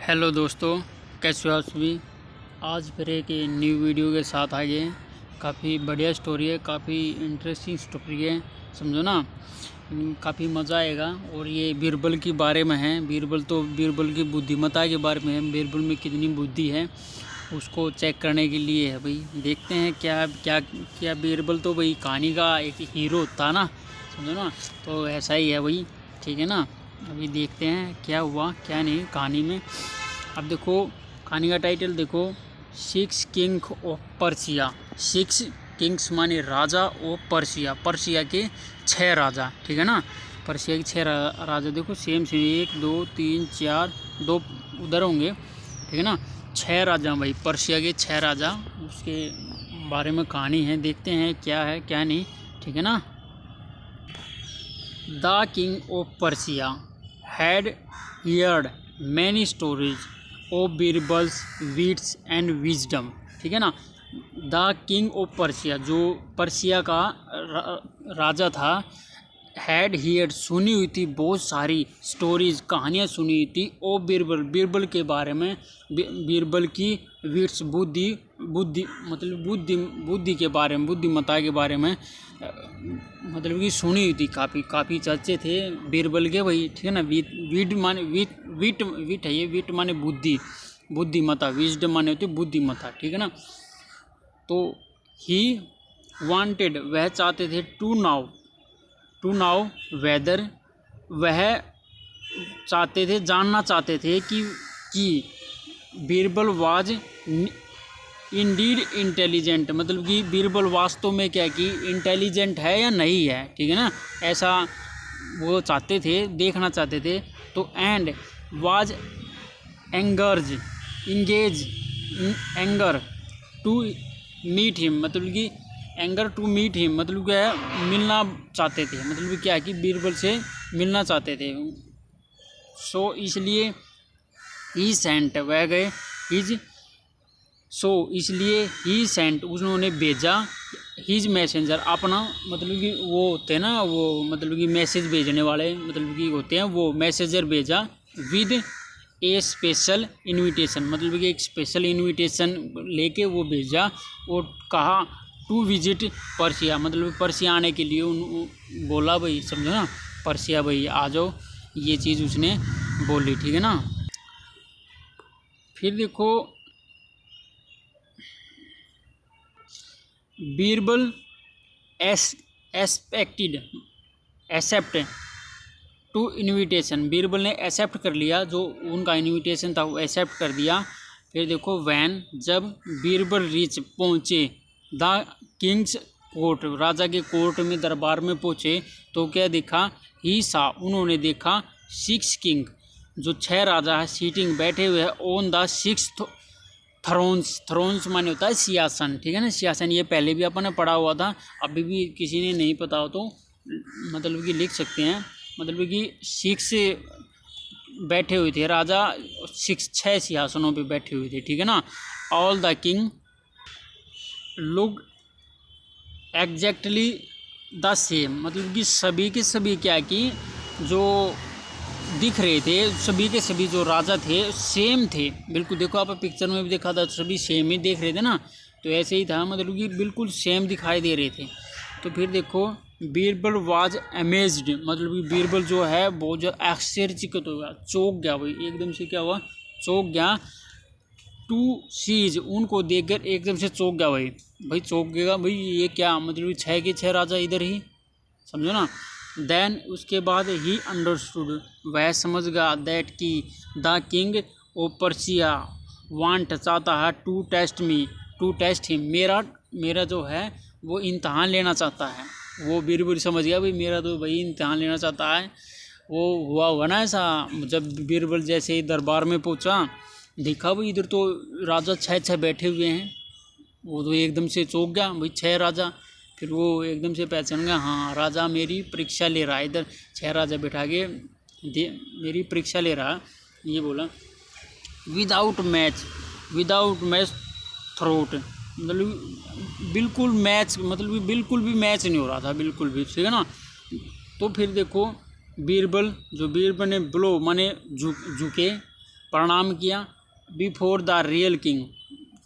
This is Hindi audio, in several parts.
हेलो दोस्तों, कैसे हो आप सभी। आज फिर एक न्यू वीडियो के साथ आ गए। काफ़ी बढ़िया स्टोरी है, काफ़ी इंटरेस्टिंग स्टोरी है, समझो ना। काफ़ी मज़ा आएगा। और ये बीरबल के बारे में है। बीरबल की बुद्धिमत्ता के बारे में है। बीरबल में कितनी बुद्धि है उसको चेक करने के लिए है भाई। देखते हैं क्या क्या क्या। बीरबल तो भाई कहानी का एक हीरो था ना, समझो ना। तो ऐसा ही है भाई, ठीक है ना। अभी देखते हैं क्या हुआ क्या नहीं कहानी में। अब देखो कहानी का टाइटल देखो, 6 किंग ऑफ पर्सिया। 6 किंग्स माने राजा ऑफ पर्सिया, पर्सिया के 6 राजा, ठीक है ना। पर्सिया के 6 राजा देखो, सेम 1 2 3 4, 2 उधर होंगे, ठीक है ना। 6 राजा भाई, पर्सिया के 6 राजा, उसके बारे में कहानी है। देखते हैं क्या है क्या नहीं, ठीक है ना। The king of Persia had heard many stories of Birbal's wits and wisdom, ठीक है ना। द किंग ऑफ पर्सिया, जो पर्सिया का राजा था, हैड हियर्ड सुनी हुई थी बहुत सारी स्टोरीज, कहानियाँ सुनी हुई थी। ओ बीरबल, बीरबल के बारे में, बीरबल की विट्स, बुद्धि बुद्धि मतलब बुद्धि के बारे में, बुद्धिमत्ता के बारे में मतलब कि सुनी हुई थी। काफ़ी चर्चे थे बीरबल के भाई, ठीक है ना। विट माने विट है, ये विट माने बुद्धि, बुद्धिमत्ता। विज्डम माने होती है बुद्धिमत्ता, ठीक है ना। तो ही वांटेड, वह चाहते थे, टू नाउ वेदर, वह चाहते थे, जानना चाहते थे कि बीरबल वाज इंडीड इंटेलिजेंट, मतलब कि बीरबल वास्तव में क्या कि इंटेलिजेंट है या नहीं है, ठीक है ना। ऐसा वो चाहते थे, देखना चाहते थे। तो and was engage anger to meet him, मतलब कि एंगर टू मीट हिम मतलब क्या है, मिलना चाहते थे, मतलब कि क्या है कि बीरबल से मिलना चाहते थे। सो इसलिए ही सेंट, वह गए, हिज सो इसलिए ही सेंट, उन्होंने भेजा, हिज मैसेंजर, अपना, मतलब कि वो होते हैं ना, वो मतलब कि मैसेज भेजने वाले, मतलब कि होते हैं वो, मैसेजर भेजा विद ए स्पेशल इनविटेशन, मतलब कि एक स्पेशल इनविटेशन लेके वो भेजा। और कहा टू विजिट पर्सिया, मतलब पर्सिया आने के लिए बोला भाई, समझो ना। पर्सिया भाई आ जाओ, ये चीज़ उसने बोली, ठीक है ना। फिर देखो, Birbal accept to invitation, Birbal ने एक्सेप्ट कर लिया, जो उनका इनविटेशन था वो एक्सेप्ट कर दिया। फिर देखो वैन, जब बीरबल रीच, पहुँचे, द किंग्स कोर्ट, राजा के कोर्ट में, दरबार में पहुँचे, तो क्या देखा, ही सा, उन्होंने देखा, 6 किंग, जो 6 राजा है, सीटिंग, बैठे हुए हैं, ऑन द 6 थ्रोन्स माने होता है सिंहासन, ठीक है ना। सिंहासन ये पहले भी अपन ने पढ़ा हुआ था, अभी भी किसी ने नहीं पता हो तो मतलब कि लिख सकते हैं। मतलब कि 6 बैठे हुए थे राजा, 6 सिंहासनों पे बैठे हुए थे, ठीक है ना। All the king look exactly the same, मतलब कि सभी के सभी क्या कि जो दिख रहे थे, सभी के सभी जो राजा थे सेम थे बिल्कुल। देखो आप पिक्चर में भी देखा था, सभी सेम ही देख रहे थे ना, तो ऐसे ही था, मतलब कि बिल्कुल सेम दिखाई दे रहे थे। तो फिर देखो, बीरबल वाज अमेज्ड, मतलब कि बीरबल जो है बहुत जो आश्चर्यचकित हो गया, चौंक गया भाई, एकदम से क्या हुआ, चौंक गया। टू सीज, उनको देखकर एकदम से चौंक गया भाई चौंक गया भाई, ये क्या, मतलब 6 के 6 राजा इधर ही, समझो ना। देन उसके बाद ही अंडरस्टूड, वह समझ गया, दैट की the king of Persia want, चाहता है, टू टेस्ट हिम, मेरा जो है वो इम्तहान लेना चाहता है। वो बीरबल समझ गया भाई, मेरा तो भाई इम्तहान लेना चाहता है। वो हुआ ना ऐसा, जब बीरबल जैसे ही दरबार में पहुंचा, देखा भाई इधर तो राजा 6 बैठे हुए हैं, वो तो एकदम से चौंक गया भाई, 6 राजा। फिर वो एकदम से पहचान गया, हाँ राजा मेरी परीक्षा ले रहा है, इधर 6 राजा बैठा के मेरी परीक्षा ले रहा है, ये बोला। विदाउट मैच थ्रोट, मतलब बिल्कुल मैच, मतलब बिल्कुल भी मैच नहीं हो रहा था, बिल्कुल भी, ठीक है ना। तो फिर देखो बीरबल ने ब्लो माने झुके, प्रणाम किया। Before the real king,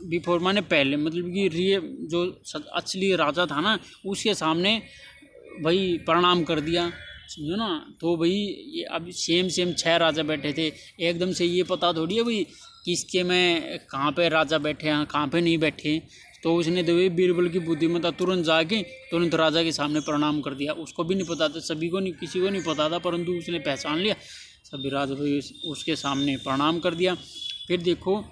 before माने पहले, मतलब कि रियल जो असली राजा था ना उसके सामने भाई प्रणाम कर दिया, समझो ना। तो भाई ये अब सेम 6 राजा बैठे थे, एकदम से ये पता थोड़ी है भाई किसके में कहाँ पे राजा बैठे हैं कहाँ पे नहीं बैठे। तो उसने तो भाई बीरबल की बुद्धिमत्ता तुरंत जाके तुरंत राजा के सामने प्रणाम कर दिया। उसको भी नहीं पता था, सभी को नहीं, किसी को नहीं पता था, परंतु उसने पहचान लिया। सभी राजा भाई उसके सामने प्रणाम कर दिया। फिर देखो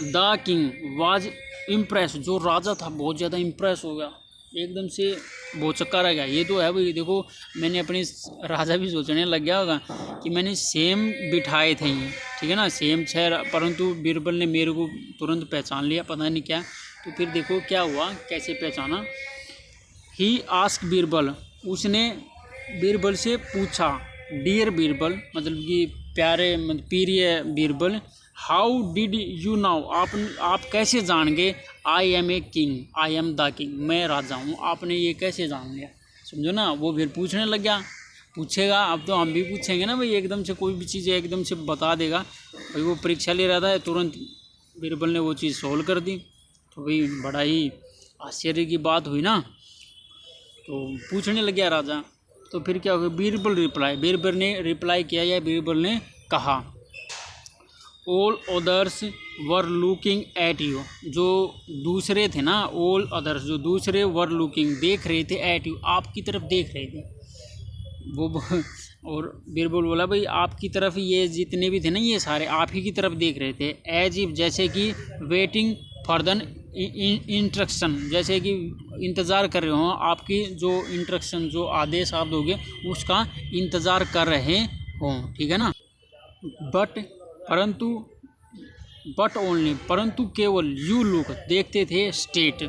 द किंग वाज इम्प्रेस, जो राजा था बहुत ज़्यादा इम्प्रेस हो गया, एकदम से बहुत चक्कर आ गया। ये तो है भाई, देखो मैंने अपनी, राजा भी सोचने लग गया होगा कि मैंने सेम बिठाए थे ये, ठीक है ना, सेम 6, परंतु बीरबल ने मेरे को तुरंत पहचान लिया, पता नहीं क्या। तो फिर देखो क्या हुआ, कैसे पहचाना। ही आस्क बीरबल, उसने बीरबल से पूछा, डियर बीरबल मतलब कि प्यारे मतलब प्रिय Birbal, how did you now, आप कैसे जान गए, I am a king, I am the king, मैं राजा हूँ, आपने ये कैसे जान लिया, समझो ना। वो फिर पूछने लग गया, पूछेगा अब तो हम भी पूछेंगे ना भाई, एकदम से कोई भी चीज़ एकदम से बता देगा भाई, वो परीक्षा ले रहा था, तुरंत बीरबल ने वो चीज़ सोल्व कर दी। तो भाई बड़ा ही आश्चर्य की बात हुई ना। तो पूछने लग गया राजा, तो फिर क्या हो गया, बीरबल ने रिप्लाई किया, या बीरबल ने कहा, all others were looking at you, जो दूसरे थे ना, ऑल अदर्स जो दूसरे वर लुकिंग देख रहे थे, एट यू आपकी तरफ देख रहे थे वो और बीरबल बोला भाई आपकी तरफ, ये जितने भी थे ना ये सारे आप ही की तरफ देख रहे थे, एज इफ जैसे कि वेटिंग फॉर द इंस्ट्रक्शन, जैसे कि इंतज़ार कर रहे हो आपकी जो इंस्ट्रक्शन जो आदेश आप दोगे उसका इंतज़ार कर रहे हो, ठीक है ना। बट ओनली परंतु केवल यू लुक देखते थे स्टेट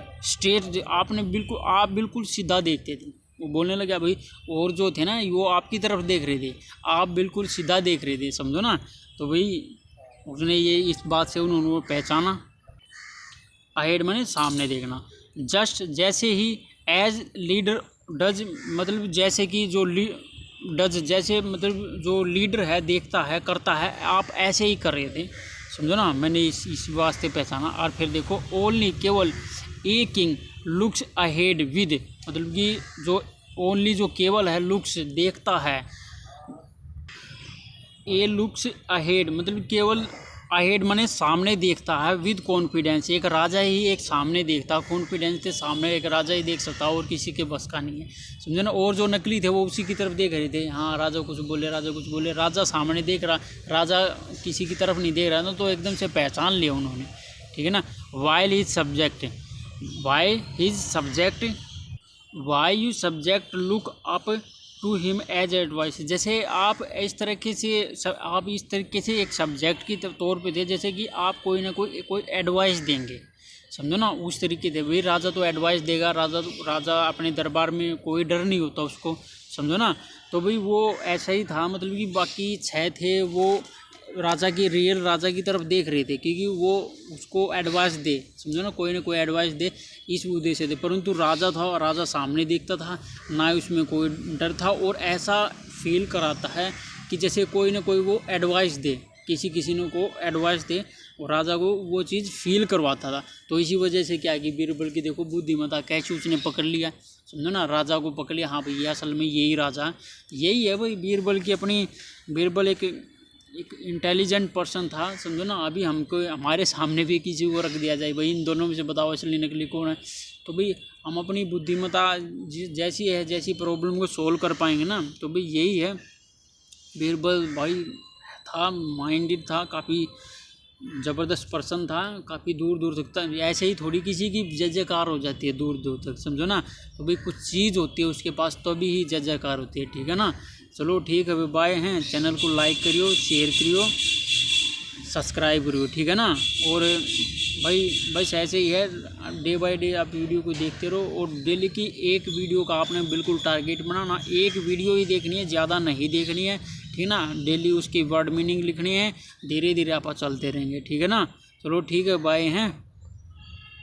आपने बिल्कुल, आप बिल्कुल सीधा देखते थे। वो बोलने लगा भाई, और जो थे ना वो आपकी तरफ देख रहे थे, आप बिल्कुल सीधा देख रहे थे, समझो ना। तो भाई उसने ये इस बात से उन्होंने पहचाना। अहेड माने सामने देखना, जस्ट जैसे ही, एज लीडर डज मतलब जैसे कि जो डज जैसे मतलब जो लीडर है देखता है करता है, आप ऐसे ही कर रहे थे, समझो ना। मैंने इस वास्ते पहचाना। और फिर देखो ओनली केवल a king looks ahead with, मतलब कि जो ओनली जो केवल है लुक्स देखता है, ए लुक्स अहेड मतलब केवल अहेड माने सामने देखता है, विद कॉन्फिडेंस, एक राजा ही एक सामने देखता, कॉन्फिडेंस से सामने एक राजा ही देख सकता और किसी के बस का नहीं है, समझे ना। और जो नकली थे वो उसी की तरफ देख रहे थे, हाँ राजा कुछ बोले, राजा कुछ बोले, राजा सामने देख रहा, राजा किसी की तरफ नहीं देख रहा था, तो एकदम से पहचान लिया उन्होंने, ठीक है ना। Why you subject look up to him as advice, जैसे आप इस तरीके से एक सब्जेक्ट की तौर पे थे, जैसे कि आप कोई ना कोई एडवाइस देंगे, समझो ना। उस तरीके से भाई राजा तो एडवाइस देगा, राजा अपने दरबार में कोई डर नहीं होता उसको, समझो ना। तो भाई वो ऐसा ही था, मतलब कि बाकी 6 थे वो राजा की तरफ देख रहे थे, क्योंकि वो उसको एडवाइस दे, समझो ना कोई एडवाइस दे, इस उद्देश्य से। परंतु राजा था, राजा सामने देखता था, ना उसमें कोई डर था, और ऐसा फील कराता है कि जैसे कोई ना कोई वो एडवाइस दे, किसी ने को एडवाइस दे, और राजा को वो चीज़ फील करवाता था। तो इसी वजह से क्या कि बीरबल की देखो बुद्धिमत्ता कैसे उसने पकड़ लिया, समझो ना, राजा को पकड़ लिया, हाँ भैया असल में यही राजा है, यही है भाई बीरबल की अपनी। बीरबल एक इंटेलिजेंट पर्सन था, समझो ना। अभी हमको हमारे सामने भी किसी को रख दिया जाए भाई इन दोनों में से बताओ असली नकली कौन है, तो भाई हम अपनी बुद्धिमत्ता जैसी प्रॉब्लम को सोल्व कर पाएंगे ना, तो भाई यही है। बीरबल भाई था, माइंडेड था, काफ़ी ज़बरदस्त पर्सन था, काफ़ी दूर दूर तक था। ऐसे ही थोड़ी किसी की जय जयकार हो जाती है दूर दूर तक, समझो ना। तो भाई कुछ चीज़ होती है उसके पास तभी ही जय जयकार होती है, ठीक है ना। चलो ठीक है, बाय हैं, चैनल को लाइक करियो, शेयर करियो, सब्सक्राइब करियो, ठीक है ना। और भाई बस ऐसे ही है, डे बाय डे आप वीडियो को देखते रहो, और डेली की एक वीडियो का आपने बिल्कुल टारगेट बनाना, एक वीडियो ही देखनी है, ज़्यादा नहीं देखनी है, ठीक ना। डेली उसकी वर्ड मीनिंग लिखनी है, धीरे धीरे आप चलते रहेंगे, ठीक है ना। चलो ठीक है, बाय हैं।